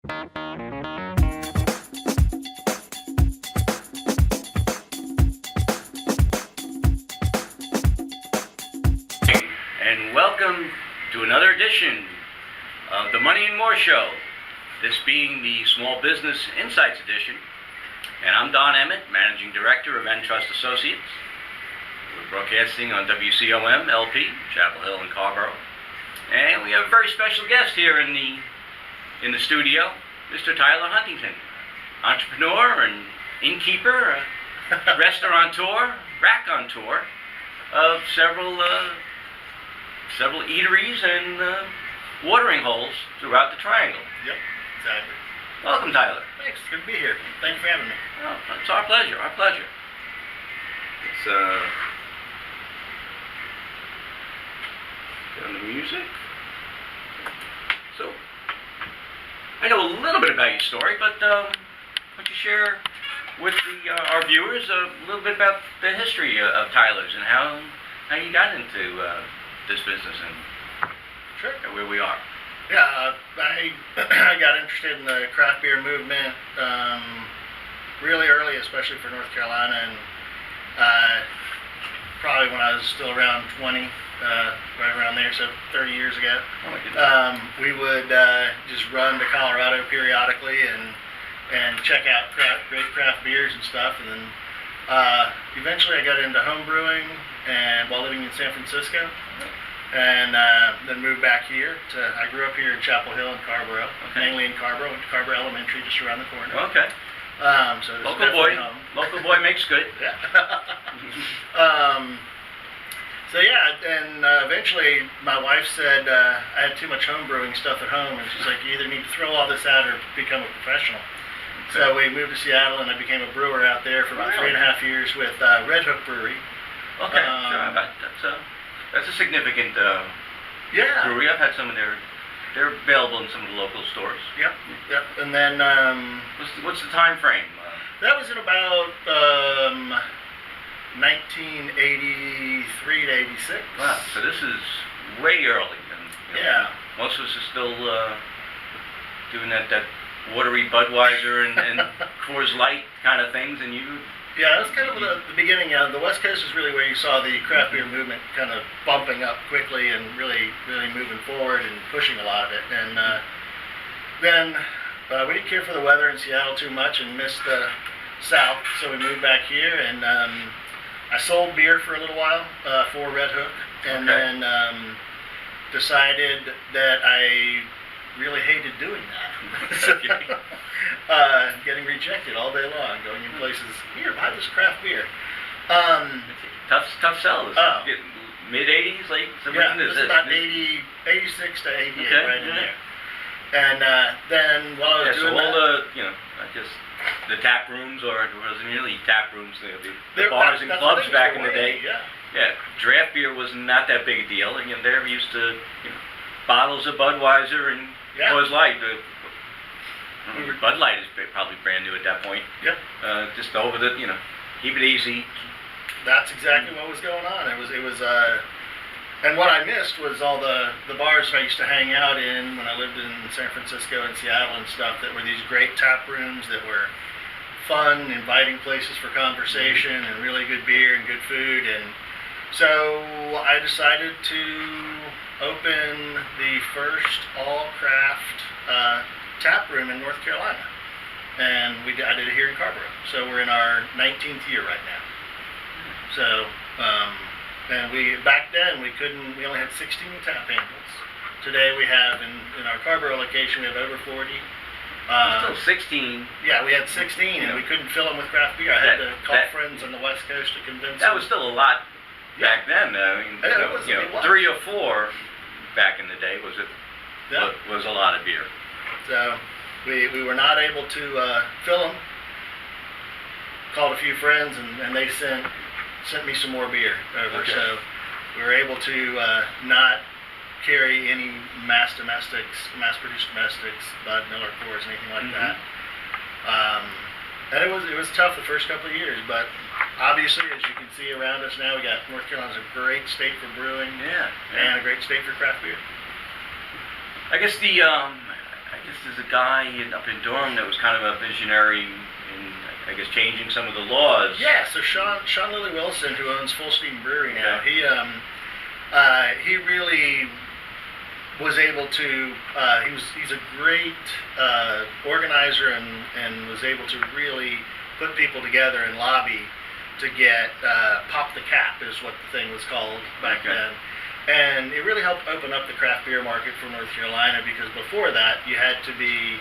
And welcome to another edition of the Money and More Show, this being the Small Business Insights edition. And I'm Don Emmett, Managing Director of Trust Associates. We're broadcasting on WCOM LP, Chapel Hill and Carborough. And we have a very special guest here in the studio, Mr. Tyler Huntington, entrepreneur and innkeeper, restaurateur, raconteur of several eateries and watering holes throughout the Triangle. Yep, exactly. Welcome, Tyler. Thanks. Good to be here. Thanks for having me. Oh, it's our pleasure. Our pleasure. It's get on the music. So, I know a little bit about your story, but why don't you share with our viewers a little bit about the history of Tyler's and how you got into this business and Sure. where we are. Yeah, I got interested in the craft beer movement really early, especially for North Carolina, and probably when I was still around 20, right around there, so 30 years ago. Oh my goodness. We would just run to Colorado periodically and check out great craft beers and stuff, and then eventually I got into home brewing and while living in San Francisco. And then moved back here. I grew up here in Chapel Hill and Carborough, mainly in Carborough. Went to Carborough Elementary, just around the corner. Okay. So Local boy. home. Local boy makes good. Yeah. So yeah, and eventually my wife said I had too much home brewing stuff at home, and she's like, you either need to throw all this out or become a professional. Okay. So we moved to Seattle, and I became a brewer out there for about 3.5 years with Red Hook Brewery. Okay. That's a significant brewery. I've had some of they're available in some of the local stores. Yep. And then What's the time frame? that was in about 1983 to 86. Wow. So this is way early. And, Yeah. Most of us are still doing that watery Budweiser and Coors Light kind of things, and you. Yeah, that's kind of the beginning. The West Coast is really where you saw the craft beer movement kind of bumping up quickly and really moving forward and pushing a lot of it. And then we didn't care for the weather in Seattle too much and missed the South, so we moved back here. And I sold beer for a little while for Red Hook, and then decided that I really hated doing that. Getting rejected all day long, going in places, here, buy this craft beer. Tough sell. Mid-80s, late? Yeah, this is about 86 to 88, right in there. And then while I was doing all that... I guess the tap rooms, or it wasn't really tap rooms, the bars and clubs back in the day. Yeah, draft beer was not that big a deal. Again, they're used to bottles of Budweiser and Coors Light. Bud Light is probably brand new at that point. Yep. Just over the, keep it easy. That's exactly what was going on. It was, and what I missed was all the bars I used to hang out in when I lived in San Francisco and Seattle and stuff, that were these great tap rooms that were fun, inviting places for conversation and really good beer and good food. And so I decided to open the first all-craft tap room in North Carolina, and I did it here in Carborough. So we're in our 19th year right now. So, and back then we only had 16 tap handles. Today we have in our Carborough location we have over 40. Still 16. Yeah, we had 16, and we couldn't fill them with craft beer. I had to call friends on the West Coast to convince them. That was still a lot back then. I mean, it was. 3 or 4 back in the day was a lot of beer. So we were not able to fill them. Called a few friends, and they sent me some more beer over. Okay. So we were able to not carry any mass-produced domestics, Bud, Miller, Coors, anything like that. And it was tough the first couple of years, but obviously, as you can see around us now, we got North Carolina's a great state for brewing, and a great state for craft beer. I guess guess there's a guy up in Durham that was kind of a visionary in, I guess, changing some of the laws. Yeah, so Sean Lilly Wilson, who owns Full Steam Brewery now, he really was able to. He's a great organizer and was able to really put people together and lobby to get Pop the Cap is what the thing was called back then. And it really helped open up the craft beer market for North Carolina, because before that you had to be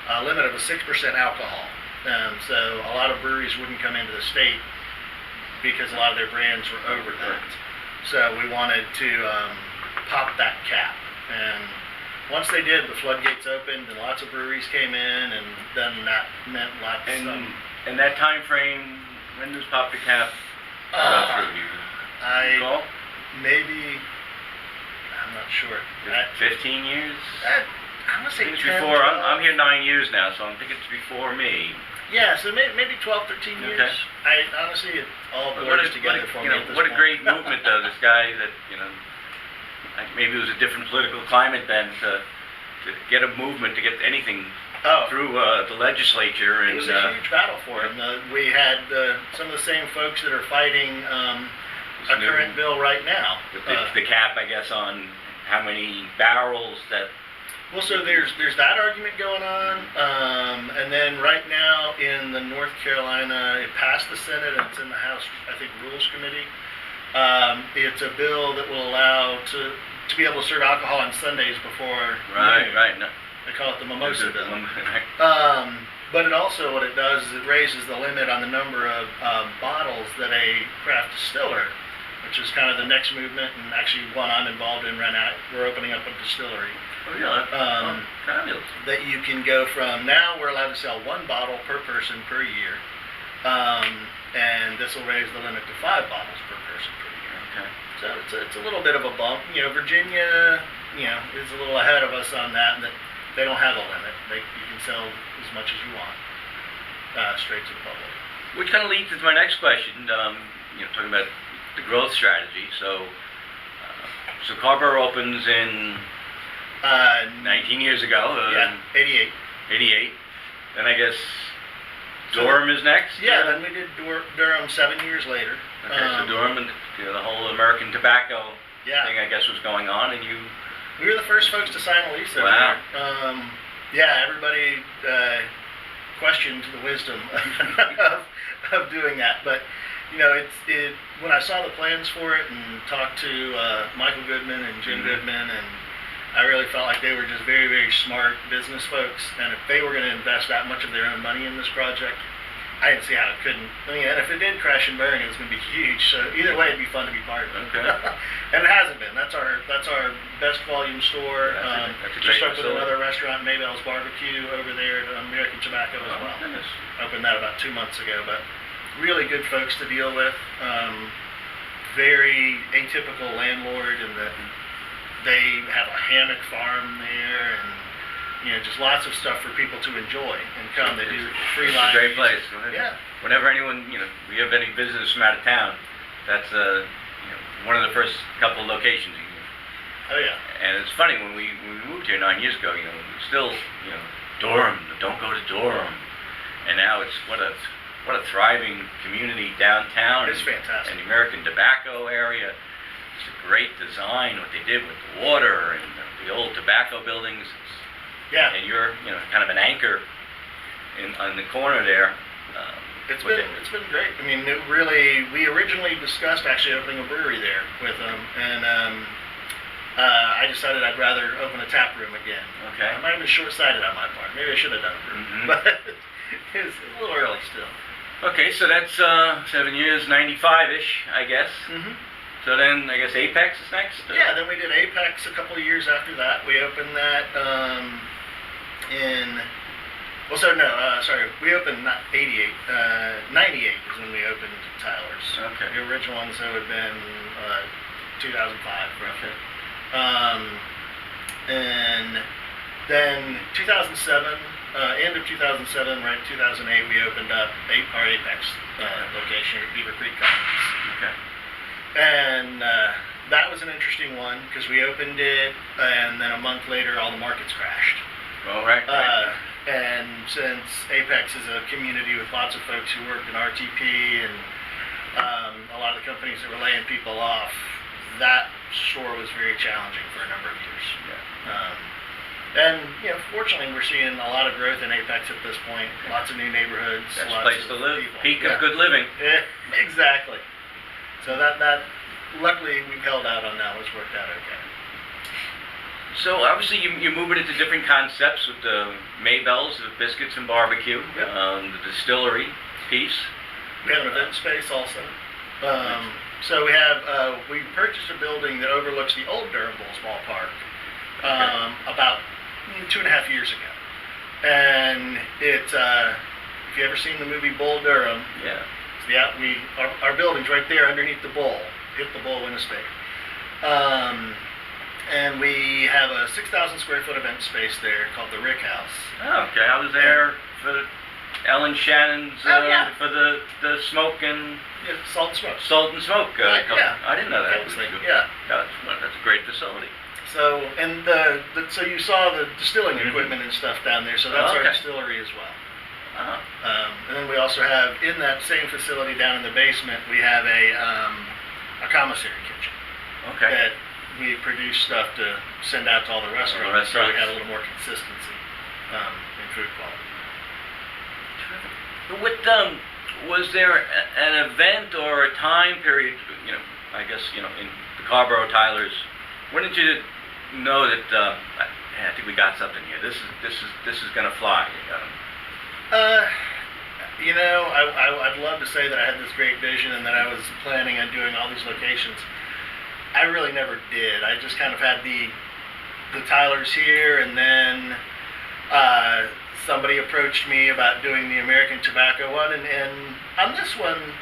a limit of a 6% alcohol. So a lot of breweries wouldn't come into the state because a lot of their brands were over that. So we wanted to pop that cap. And once they did, the floodgates opened and lots of breweries came in, and then that meant lots of... And that time frame, when does Pop the Cap go through? Maybe... I'm not sure. 15 years? I'm going to say 10, before. I'm here 9 years now, so I'm thinking it's before me. Yeah, so maybe 12, 13 years. Okay. I honestly, it all blurs together for me at this What point. a great movement, though. This guy that, maybe it was a different political climate then to get a movement, to get anything through the legislature. And it was a huge battle for him. We had some of the same folks that are fighting a current bill right now. The cap, I guess, on how many barrels that... Well, so there's that argument going on, and then right now in the North Carolina, it passed the Senate and it's in the House, I think, Rules Committee. It's a bill that will allow to be able to serve alcohol on Sundays before noon. Right. No. They call it the mimosa bill. But it also, what it does is it raises the limit on the number of bottles that a craft distiller, which is kind of the next movement, and actually one I'm involved in right now. We're opening up a distillery. Oh, yeah. Fabulous. That you can go from, now we're allowed to sell 1 bottle per person per year, and this will raise the limit to 5 bottles per person per year. Okay. So it's a little bit of a bump. Virginia, is a little ahead of us on that, and that they don't have a limit. You can sell as much as you want, straight to the public. Which kind of leads into my next question, talking about the growth strategy. So Carrboro opens in 19 years ago. 88. 88. Then I guess Durham is next? Yeah, then we did Durham 7 years later. Okay, so Durham and the whole American tobacco thing, I guess, was going on, and we were the first folks to sign a lease over there. Everybody questioned the wisdom of doing that, but when I saw the plans for it and talked to Michael Goodman and Jim Goodman, and I really felt like they were just very, very smart business folks, and if they were going to invest that much of their own money in this project, I didn't see how it couldn't. And if it did crash and burn, it was going to be huge. So either way, it'd be fun to be part of it. Okay. And it hasn't been. That's our best volume store. That's a just great opened another restaurant, Maybell's Barbecue, over there at American Tobacco as well. Goodness. Opened that about 2 months ago, but really good folks to deal with. Very atypical landlord in that they have a hammock farm there, and just lots of stuff for people to enjoy and come. They do free live. It's a great place. Yeah. Whenever anyone, we have any visitors from out of town, that's one of the first couple of locations. Oh yeah. And it's funny, when we moved here 9 years ago, still, Durham, don't go to Durham, and now it's what a thriving community downtown. It's fantastic. And the American Tobacco area. It's a great design, what they did with the water and the old tobacco buildings. And you're, kind of an anchor on the corner there. It's been great. I mean, we originally discussed actually opening a brewery there with them, and I decided I'd rather open a tap room again. Okay. I might have been short-sighted on my part. Maybe I should have done a brewery, but it's a little early still. Okay, so that's 7 years, 95-ish, I guess. Mm-hmm. So then, I guess Apex is next? Yeah, then we did Apex a couple of years after that. We opened that we opened not 88, 98 is when we opened Tyler's. Okay. The original ones would have been 2005, roughly. And then 2007, end of 2007, right, 2008, we opened up our Apex location at Beaver Creek Commons. Okay. And that was an interesting one because we opened it, and then a month later, all the markets crashed. All right. And since Apex is a community with lots of folks who worked in RTP and a lot of the companies that were laying people off, that store was very challenging for a number of years. Yeah. And fortunately, we're seeing a lot of growth in Apex at this point. Lots of new neighborhoods. Best lots place of to live. people. Peak of good living. Yeah, exactly. So that luckily we've held out on that. It's worked out okay. So obviously you're moving into different concepts with the Maybells, the biscuits and barbecue, Yep. The distillery piece. We have an event space also. So we purchased a building that overlooks the old Durham Bulls ballpark about 2.5 years ago. And it's if you ever seen the movie Bull Durham, Yeah. it's our building's right there underneath the bull. Hit the bull, win a steak. And we have a 6,000 square foot event space there called the Rick House. Oh, okay. I was there for Ellen Shannon's for the smoke and Yeah, Salt and Smoke. salt and smoke. Yeah. I didn't know that. Famously, yeah. That's a great facility. So and so you saw the distilling equipment and stuff down there. So that's our Okay. distillery as well. Uh-huh. And then we also have in that same facility down in the basement we have a commissary kitchen Okay. that we produce stuff to send out to all the restaurants. So we have a little more consistency in food quality. With was there an event or a time period? I guess in the Carborough Tylers. When did you know that? I think we got something here. This is gonna fly. I'd love to say that I had this great vision and that I was planning on doing all these locations. I really never did. I just kind of had the Tylers here, and then somebody approached me about doing the American Tobacco one, and on this one,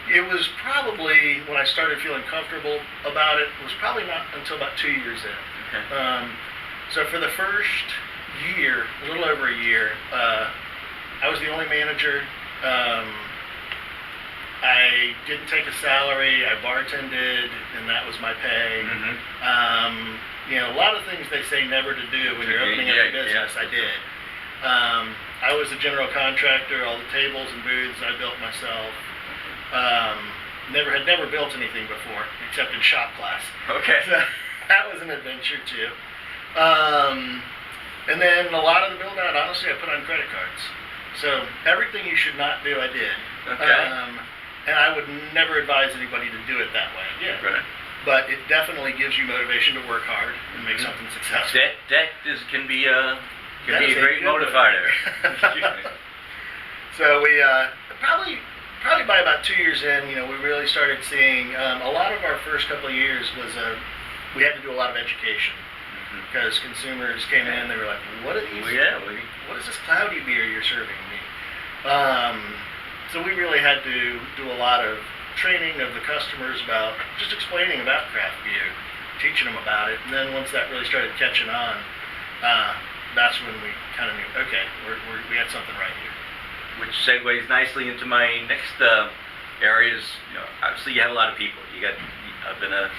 it was probably, when I started feeling comfortable about it, was probably not until about 2 years in. Okay. So for the first year, a little over a year, I was the only manager. I didn't take a salary. I bartended, and that was my pay. Mm-hmm. A lot of things they say never to do when you're opening up a business. I did. I was a general contractor. All the tables and booths I built myself. Had never built anything before except in shop class. Okay. So that was an adventure too. And then a lot of the build out, honestly, I put on credit cards. So everything you should not do, I did. Okay. And I would never advise anybody to do it that way. Yeah. Right. But it definitely gives you motivation to work hard and make something successful. Debt can be a That is great good motivator. So we probably by about 2 years in, we really started seeing a lot of our first couple of years was we had to do a lot of education because consumers came in, they were like, "What are these? What is this cloudy beer you're serving me?" So we really had to do a lot of training of the customers about just explaining about craft beer, teaching them about it, and then once that really started catching on, that's when we kind of knew, okay, we had something right here. Which segues nicely into my next areas. Obviously you have a lot of people. I've been a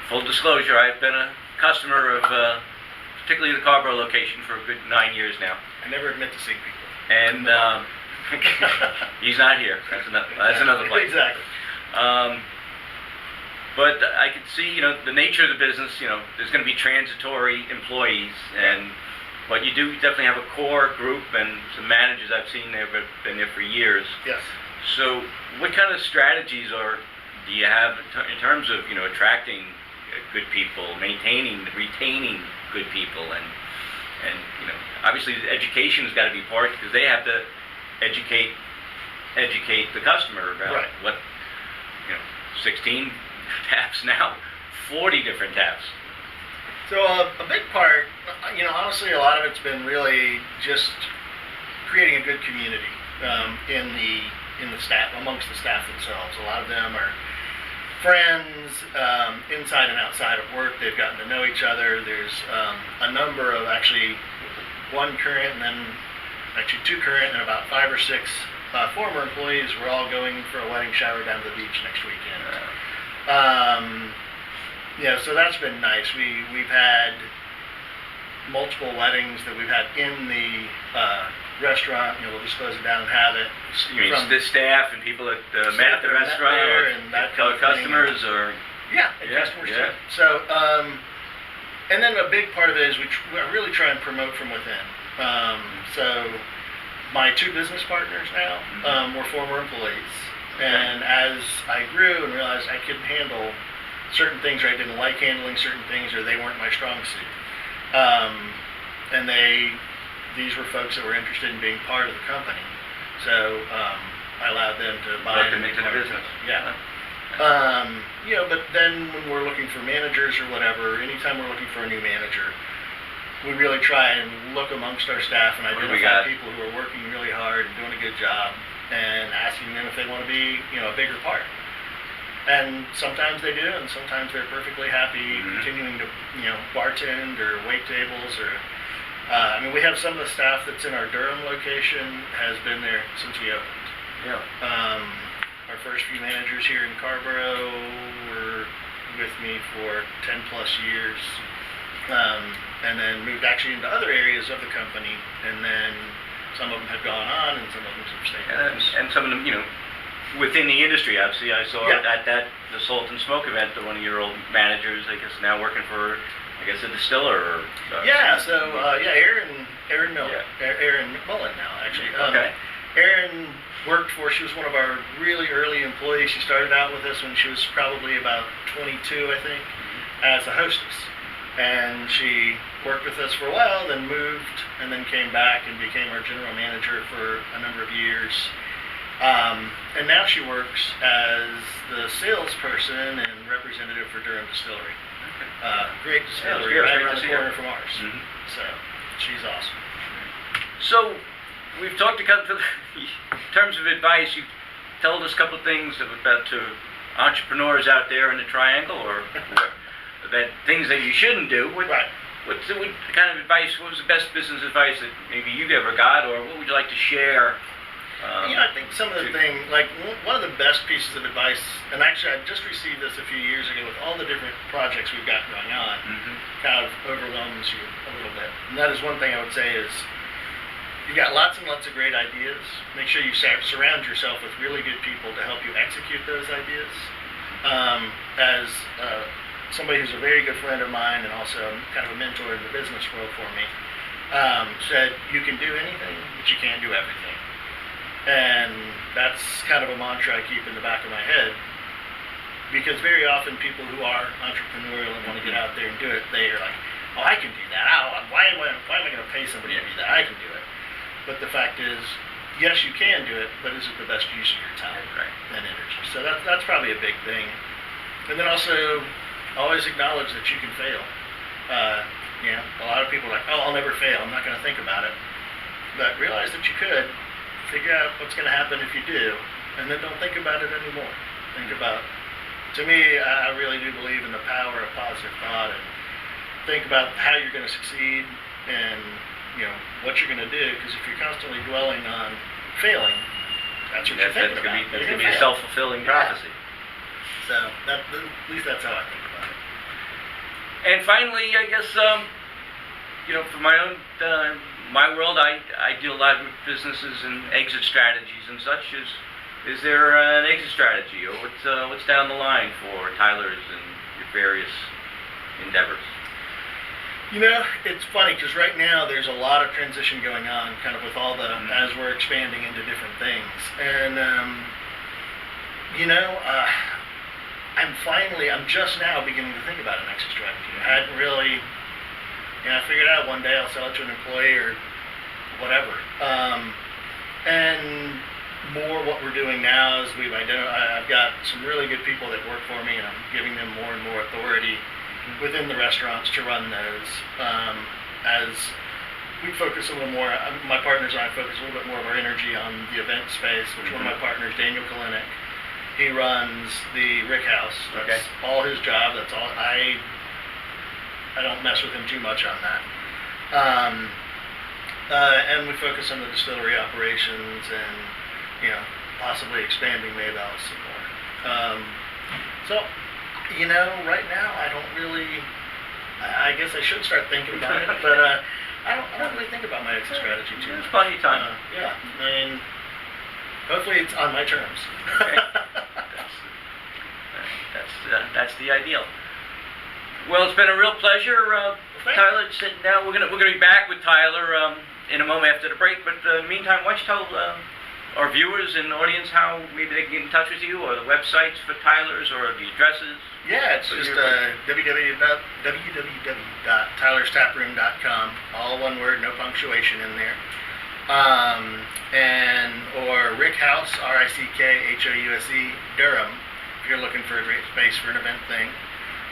full disclosure. I've been a customer of particularly the Carborough location for a good 9 years now. I never admit to seeing people. And he's not here. That's another place. Exactly. But I could see, the nature of the business. There's going to be transitory employees, but you do definitely have a core group and some managers I've seen there, but been there for years. Yes. So, what kind of strategies do you have in terms of attracting good people, retaining good people, and obviously the education has got to be part because they have to educate the customer about what 16 taps now, 40 different taps. So a big part, honestly, a lot of it's been really just creating a good community in the staff, amongst the staff themselves. A lot of them are friends inside and outside of work. They've gotten to know each other. There's a number of one current and then two current and about 5 or 6 former employees. We're all going for a wedding shower down to the beach next weekend. So that's been nice. We've had multiple weddings that we've had in the restaurant. We'll just close it down and have it. You mean the staff and people that met at the restaurant, or and that fellow customers, or and customers too. So, and then a big part of it is we really try and promote from within. So, my two business partners now were former employees, and as I grew and realized I couldn't handle certain things, or I didn't like handling certain things, or they weren't my strong suit, and these were folks that were interested in being part of the company. So I allowed them to buy into the business. Yeah. But then when we're looking for managers or whatever, anytime we're looking for a new manager, we really try and look amongst our staff and identify people who are working really hard and doing a good job, and asking them if they want to be, a bigger part. And sometimes they do, and sometimes they're perfectly happy continuing to, bartend or wait tables, or we have some of the staff that's in our Durham location has been there since we opened. Yeah. Our first few managers here in Carborough were with me for 10 plus years, and then moved actually into other areas of the company, and then some of them have gone on, and some of them have stayed. And some of them, within the industry, obviously, I saw at the Salt and Smoke event, the 1 year old managers, I guess, now working for, a distiller. Or, Aaron Miller, Aaron McMullen now, actually. Okay. Aaron she was one of our really early employees. She started out with us when she was probably about 22, I think, as a hostess. And she worked with us for a while, then moved, and then came back and became our general manager for a number of years. And now she works as the salesperson and representative for Durham Distillery. Great distillery, right around the corner from ours. So she's awesome. So we've talked in terms of advice. You told us a couple of things about to entrepreneurs out there in the triangle, or that things that you shouldn't do. What kind of advice? What was the best business advice that maybe you ever got, or what would you like to share? I think some of the things, like one of the best pieces of advice, and actually I just received this a few years ago with all the different projects we've got going on, kind of overwhelms you a little bit. And that is one thing I would say is, you got lots and lots of great ideas. Make sure you surround yourself with really good people to help you execute those ideas. As somebody who's a very good friend of mine and also kind of a mentor in the business world for me, said, you can do anything, but you can't do everything. And that's kind of a mantra I keep in the back of my head, because very often people who are entrepreneurial and want to get out there and do it, they are like, oh, I can do that. Why am I going to pay somebody to do that? I can do it. But the fact is, yes, you can do it, but is it the best use of your time and energy? So that's probably a big thing. And then also, always acknowledge that you can fail. A lot of people are like, oh, I'll never fail. I'm not going to think about it. But realize that you could. Figure out what's going to happen if you do, and then don't think about it anymore. Think about, to me, I really do believe in the power of positive thought, and think about how you're going to succeed and, what you're going to do, because if you're constantly dwelling on failing, that's what you're thinking about. That's going to be a self-fulfilling prophecy. So, at least that's how I think about it. And finally, I guess, for my own... my world, I deal a lot with businesses and exit strategies and such. Is there an exit strategy, or what's down the line for Tyler's and your various endeavors? It's funny because right now there's a lot of transition going on, kind of with all the as we're expanding into different things, and I'm just now beginning to think about an exit strategy. I hadn't really. I figured out one day I'll sell it to an employee or whatever. And more what we're doing now is I've got some really good people that work for me, and I'm giving them more and more authority within the restaurants to run those. As we focus a little more, my partners and I focus a little bit more of our energy on the event space, which one of my partners, Daniel Kalinick, he runs the Rick House. That's all his job. That's all I don't mess with him too much on that. And we focus on the distillery operations and, possibly expanding Maybell some more. So, right now I don't really I guess I should start thinking about it, but I don't really think about my exit strategy too There's much. plenty of time. Yeah, I mean, hopefully it's on my terms. Okay. That's the ideal. Well, it's been a real pleasure, thank Tyler, sitting down. We're gonna be back with Tyler in a moment after the break. But in the meantime, why don't you tell our viewers and audience how maybe they can get in touch with you, or the websites for Tyler's, or the addresses? Yeah, it's just www.tylerstaproom.com. All one word, no punctuation in there. Or Rick House, RickHouse, Durham, if you're looking for a great space for an event thing.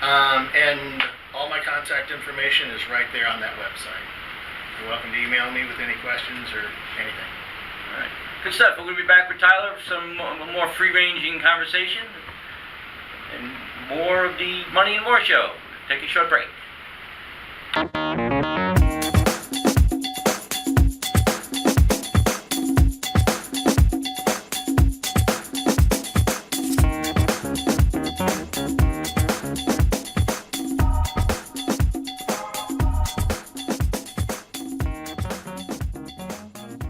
And all my contact information is right there on that website. You're welcome to email me with any questions or anything. All right. Good stuff. We're going to be back with Tyler for some more free-ranging conversation and more of the Money and More show. Take a short break.